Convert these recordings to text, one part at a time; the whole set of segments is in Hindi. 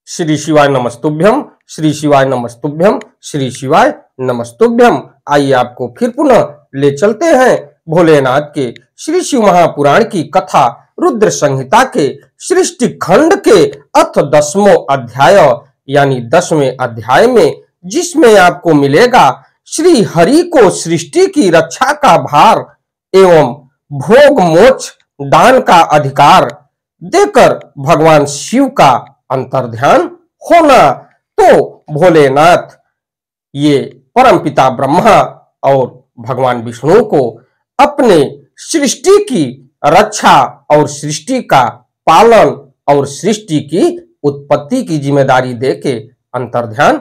श्री शिवाय नमस्तुभ्यम, श्री शिवाय नमस्तुभ्यम, श्री शिवाय नमस्तुभ्यम। आइए आपको फिर पुनः ले चलते हैं भोलेनाथ के श्री शिव महापुराण की कथा रुद्र संहिता के सृष्टि खंड के अथ 10वां अध्याय यानी 10वें अध्याय में, जिसमें आपको मिलेगा श्री हरि को सृष्टि की रक्षा का भार एवं भोग मोक्ष दान का अधिकार देकर भगवान शिव का अंतर्ध्यान होना। तो भोलेनाथ ये परमपिता ब्रह्मा और भगवान विष्णु को अपने सृष्टि की रक्षा और सृष्टि का पालन और सृष्टि की उत्पत्ति की जिम्मेदारी देके अंतर्ध्यान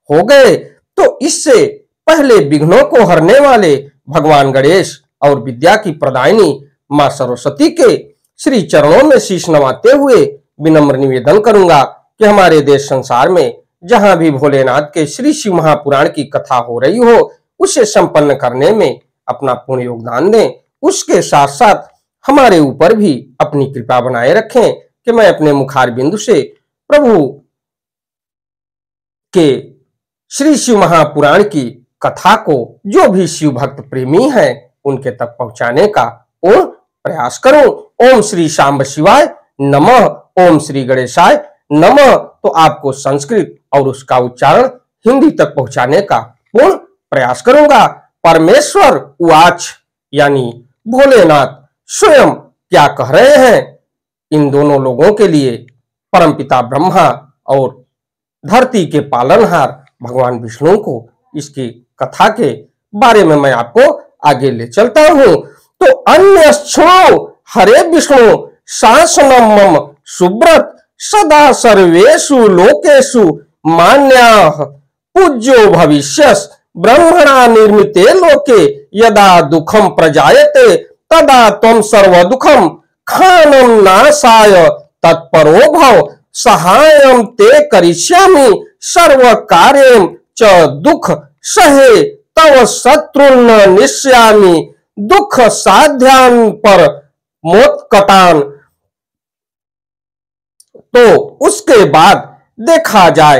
हो गए। तो इससे पहले विघ्नों को हरने वाले भगवान गणेश और विद्या की प्रदायिनी मां सरस्वती के श्री चरणों में शीश नवाते हुए विनम्र निवेदन करूंगा कि हमारे देश संसार में जहां भी भोलेनाथ के श्री शिव महापुराण की कथा हो रही हो, उसे संपन्न करने में अपना पूर्ण योगदान दें। उसके साथ साथ हमारे ऊपर भी अपनी कृपा बनाए रखें कि मैं अपने मुखार बिंदु से प्रभु के श्री शिव महापुराण की कथा को जो भी शिव भक्त प्रेमी हैं उनके तक पहुंचाने का पूर्ण प्रयास करूं। ओम श्री शांब शिवाय नमः, ओम श्री गणेशाय नमः। तो आपको संस्कृत और उसका उच्चारण हिंदी तक पहुंचाने का पूर्ण प्रयास करूंगा। परमेश्वर उवाच यानी भोलेनाथ स्वयं क्या कह रहे हैं इन दोनों लोगों के लिए, परमपिता ब्रह्मा और धरती के पालनहार भगवान विष्णु को, इसकी कथा के बारे में मैं आपको आगे ले चलता हूं। तो अन्यश्चो हरे विष्णु शासनम मम सुब्रत सदा सर्वेषु लोकेषु मान्याः पूज्यो भविष्यस् ब्रह्मणा निर्मिते लोके यदा दुखम प्रजायते तदा त्वं सर्व दुखम खानम नाशाय तत्परो भव सहायं ते करिष्यामि सर्व कार्यं च दुख सहे तव शत्रुन् निश्यामि दुख साध्यान पर मोत्कटान। तो उसके बाद देखा जाए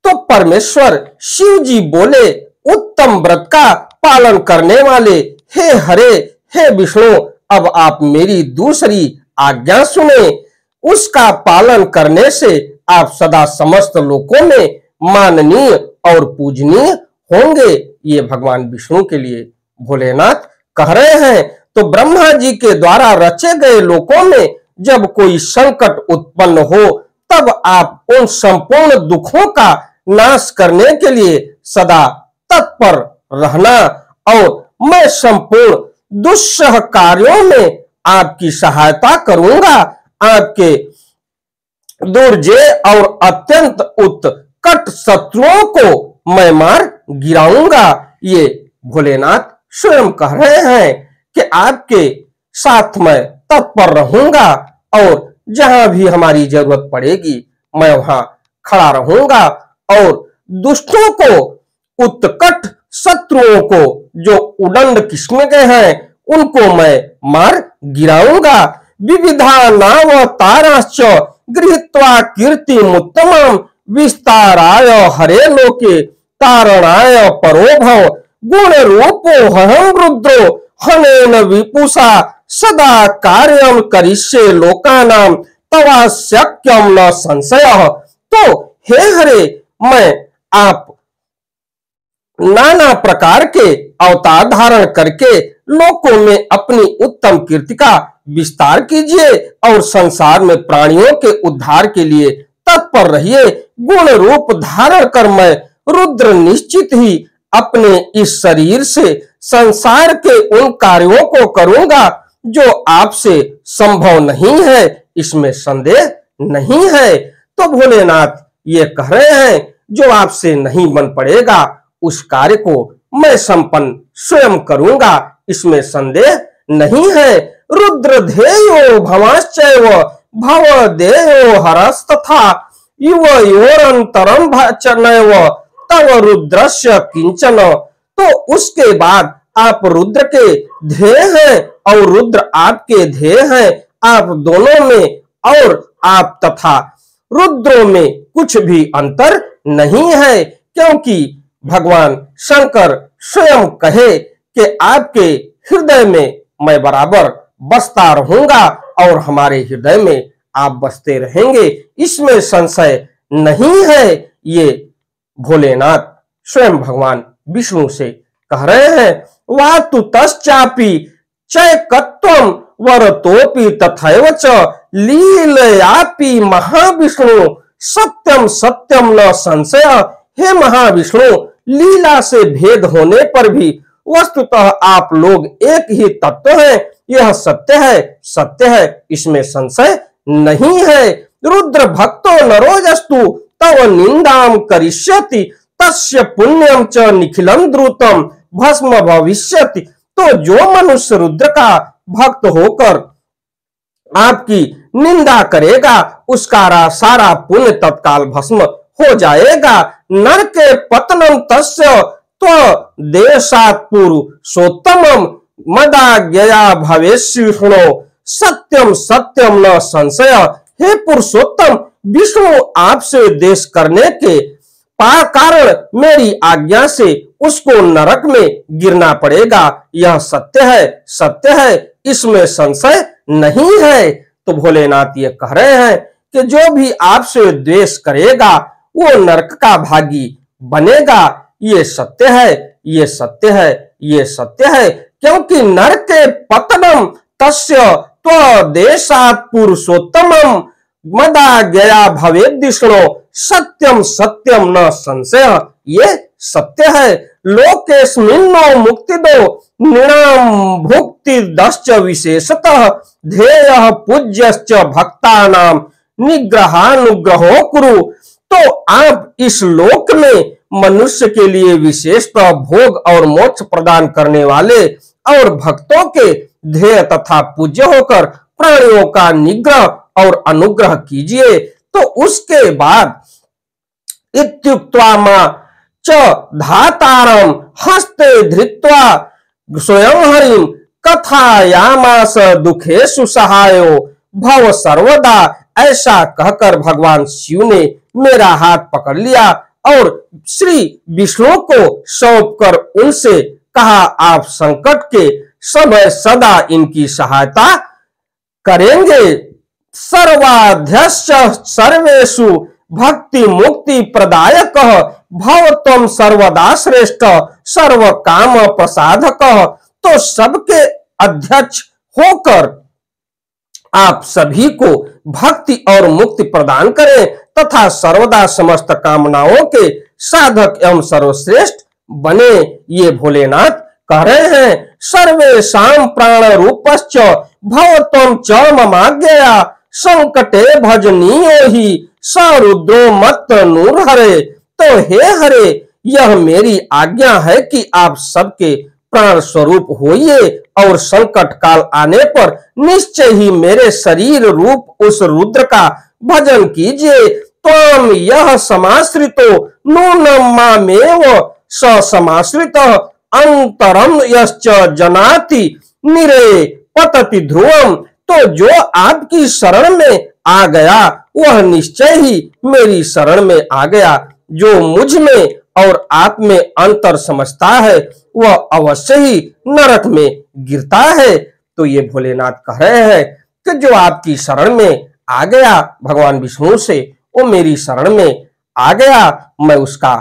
तो परमेश्वर शिव जी बोले, उत्तम व्रत का पालन करने वाले हे हरे हे विष्णु, अब आप मेरी दूसरी आज्ञा सुने। उसका पालन करने से आप सदा समस्त लोकों में माननीय और पूजनीय होंगे। ये भगवान विष्णु के लिए भोलेनाथ कह रहे हैं। तो ब्रह्मा जी के द्वारा रचे गए लोकों में जब कोई संकट उत्पन्न हो तब आप उन संपूर्ण दुखों का नाश करने के लिए सदा तत्पर रहना और मैं संपूर्ण दुस्सह कार्यों में आपकी सहायता करूंगा। आपके दुर्जय और अत्यंत उत्कट शत्रुओं को मैं मार गिराऊंगा। ये भोलेनाथ स्वयं कह रहे हैं कि आपके साथ मैं तत्पर रहूंगा और जहां भी हमारी जरूरत पड़ेगी मैं वहां खड़ा रहूंगा और दुष्टों को, उत्कट शत्रुओं को जो उदंड किस्म के हैं उनको मैं मार गिराऊंगा। विविधा नावताराश्च गृहीत्वा कीर्तिमुत्तमं विस्ताराय हरे लोके तारणाय परोभव गुण रूपो हं रुद्रो हनेन विपुषा सदा कार्यं करिष्ये लोकानां तवा शक्यं न संशयः। तो हे हरे, मैं आप नाना प्रकार के अवतार धारण करके लोकों में अपनी उत्तम कीर्ति का विस्तार कीजिए और संसार में प्राणियों के उद्धार के लिए तत्पर रहिए। गुण रूप धारण कर मैं रुद्र निश्चित ही अपने इस शरीर से संसार के उन कार्यों को करूंगा जो आपसे संभव नहीं है, इसमें संदेह नहीं है। तो भोलेनाथ ये कह रहे हैं जो आपसे नहीं बन पड़ेगा उस कार्य को मैं संपन्न स्वयं करूंगा, इसमें संदेह नहीं है। रुद्र ध्येयो भवाश्चैव भव देयो हरस्तथा युवयोरंतरं भचनैव तव रुद्रस्य किंचन। तो उसके बाद आप रुद्र के ध्येय हैं और रुद्र आपके ध्येय हैं। आप दोनों में और आप तथा रुद्रों में कुछ भी अंतर नहीं है, क्योंकि भगवान शंकर स्वयं कहे कि आपके हृदय में मैं बराबर बसता रहूंगा और हमारे हृदय में आप बसते रहेंगे, इसमें संशय नहीं है। ये भोलेनाथ स्वयं भगवान विष्णु से कह रहे हैं। वातु तश्चापि चैकत्वं वरतोपि तथैव च लीलयापि महाविष्णु सत्यम सत्यम न संशय। हे महाविष्णु, लीला से भेद होने पर भी वस्तुतः आप लोग एक ही तत्व हैं, यह सत्य है, सत्य है, इसमें संशय नहीं है। रुद्र भक्तो नरोजस्तु तव निंदाम करिष्यति तस्य पुण्यम च निखिलम द्रुतम भस्म भविष्यति। तो जो मनुष्य रुद्र का भक्त होकर आपकी निंदा करेगा उसका सारा पुण्य तत्काल भस्म हो जाएगा। नरके पतनम तस्य त्वदेशात् पुरुषोत्तमम् मदाज्ञया भवेष्यिष्णो सत्यम सत्यम न संशय। हे पुरुषोत्तम, विष्णु आपसे देश करने के कारण मेरी आज्ञा से उसको नरक में गिरना पड़ेगा, यह सत्य है, सत्य है, इसमें संशय नहीं है। तो भोलेनाथ ये कह रहे हैं कि जो भी आपसे द्वेष करेगा वो नरक का भागी बनेगा, ये सत्य है, ये सत्य है, ये सत्य है। क्योंकि नरके पतनम तस्य त्वदेशात् पुरुषोत्तमम् मदाज्ञया भवेद्विष्णो सत्यम सत्यम न संशय। ये सत्य है। लोकेस्मिन्नो मुक्तिदो नृणां भुक्तिदश्च विशेषतः ध्येयः पूज्यश्च भक्तानां निग्रहानुग्रहो कुरु। तो आप इस लोक में मनुष्य के लिए विशेषतः भोग और मोक्ष प्रदान करने वाले और भक्तों के ध्येय तथा पूज्य होकर प्राणियों का निग्रह और अनुग्रह कीजिए। तो उसके बाद इत्युक्त्वा मा च धातारम हस्ते धृत्वा स्वयं हरिम कथायामास दुखेषु सहायो भव सर्वदा। ऐसा कहकर भगवान शिव ने मेरा हाथ पकड़ लिया और श्री विष्णु को सौंपकर उनसे कहा, आप संकट के समय सदा इनकी सहायता करेंगे। सर्वाध्यक्ष सर्वेषु भक्ति मुक्ति प्रदायकः भवत्वं सर्वदा श्रेष्ठ सर्व काम प्रसादकः। तो सबके अध्यक्ष होकर आप सभी को भक्ति और मुक्ति प्रदान करें तथा सर्वदा समस्त कामनाओं के साधक एवं सर्वश्रेष्ठ बने। ये भोलेनाथ कह रहे हैं। सर्वेषां प्राण रूपश्च भवत्वं च ममाज्ञया संकटे भजनीयो हि स रुद्रो मत नूरहरे। तो हे हरे, यह मेरी आज्ञा है कि आप सबके प्राण स्वरूप होइए और संकट काल आने पर निश्चय ही मेरे शरीर रूप उस रुद्र का भजन कीजिए। त्वं यह समाश्रितो नूनं मामेव स समाश्रितः अंतरम यश्च जनाति निरे पतति ध्रुवम। तो जो आपकी शरण में आ गया वह निश्चय ही मेरी शरण में आ गया। जो मुझ में और आप में अंतर समझता है वह अवश्य ही नरक में गिरता है। तो ये भोलेनाथ कह रहे हैं कि जो आपकी शरण में आ गया भगवान विष्णु से, वो मेरी शरण में आ गया, मैं उसका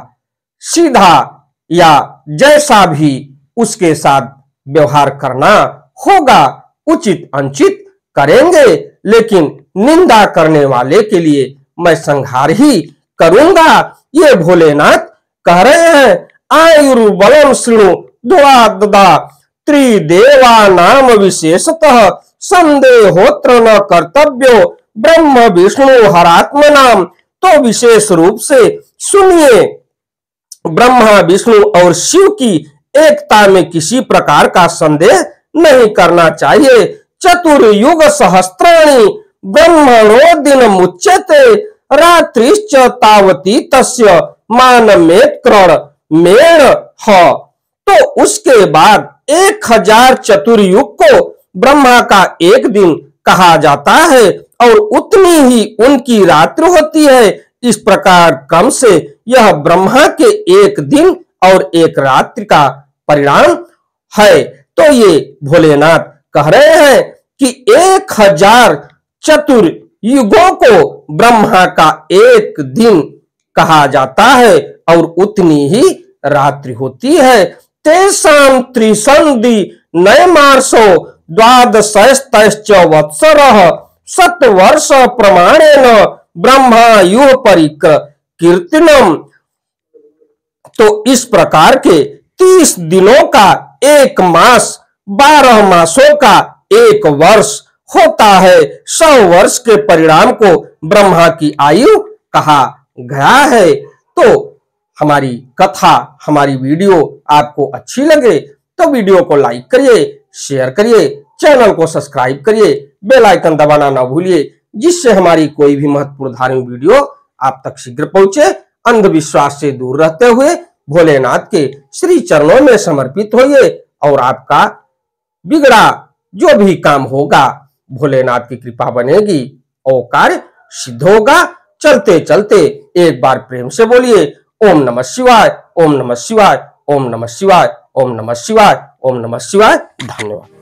सीधा या जैसा भी उसके साथ व्यवहार करना होगा उचित अनुचित करेंगे, लेकिन निंदा करने वाले के लिए मैं संहार ही करूंगा। ये भोलेनाथ कह रहे हैं। आयुर्बलम शृणु द्वाददा त्रिदेवा नाम विशेषतः संदेहोत्र न कर्तव्यो ब्रह्म विष्णु हरात्मनाम। तो विशेष रूप से सुनिए, ब्रह्मा विष्णु और शिव की एकता में किसी प्रकार का संदेह नहीं करना चाहिए। चतुर्युग सहस्त्राणि ब्रह्मणो दिन मुच्यते रात्रिश्च तावती तस्य मानमेत करण मेण ह। तो उसके बाद 1000 चतुर्युग को ब्रह्मा का एक दिन कहा जाता है और उतनी ही उनकी रात्रि होती है। इस प्रकार क्रम से यह ब्रह्मा के एक दिन और एक रात्रि का परिणाम है। तो ये भोलेनाथ कह रहे हैं कि 1000 चतुर्युगों को ब्रह्मा का एक दिन कहा जाता है और उतनी ही रात्रि होती है। तेषां त्रिसंधि नयमार्षो द्वादशैश्च वत्सरः शतवर्ष प्रमाणेन ब्रह्मायुः परिकीर्तनम्। तो इस प्रकार के 30 दिनों का एक मास, 12 मासों का एक वर्ष होता है। 100 वर्ष के परिणाम को ब्रह्मा की आयु कहा गया है। तो हमारी कथा, हमारी वीडियो आपको अच्छी लगे तो वीडियो को लाइक करिए, शेयर करिए, चैनल को सब्सक्राइब करिए, बेल आइकन दबाना ना भूलिए, जिससे हमारी कोई भी महत्वपूर्ण धार्मिक वीडियो आप तक शीघ्र पहुंचे। अंधविश्वास से दूर रहते हुए भोलेनाथ के श्री चरणों में समर्पित होइए और आपका बिगड़ा जो भी काम होगा भोलेनाथ की कृपा बनेगी और कार्य सिद्ध होगा। चलते चलते एक बार प्रेम से बोलिए ओम नमः शिवाय, ओम नमः शिवाय, ओम नमः शिवाय, ओम नमः शिवाय, ओम नमः शिवाय। धन्यवाद।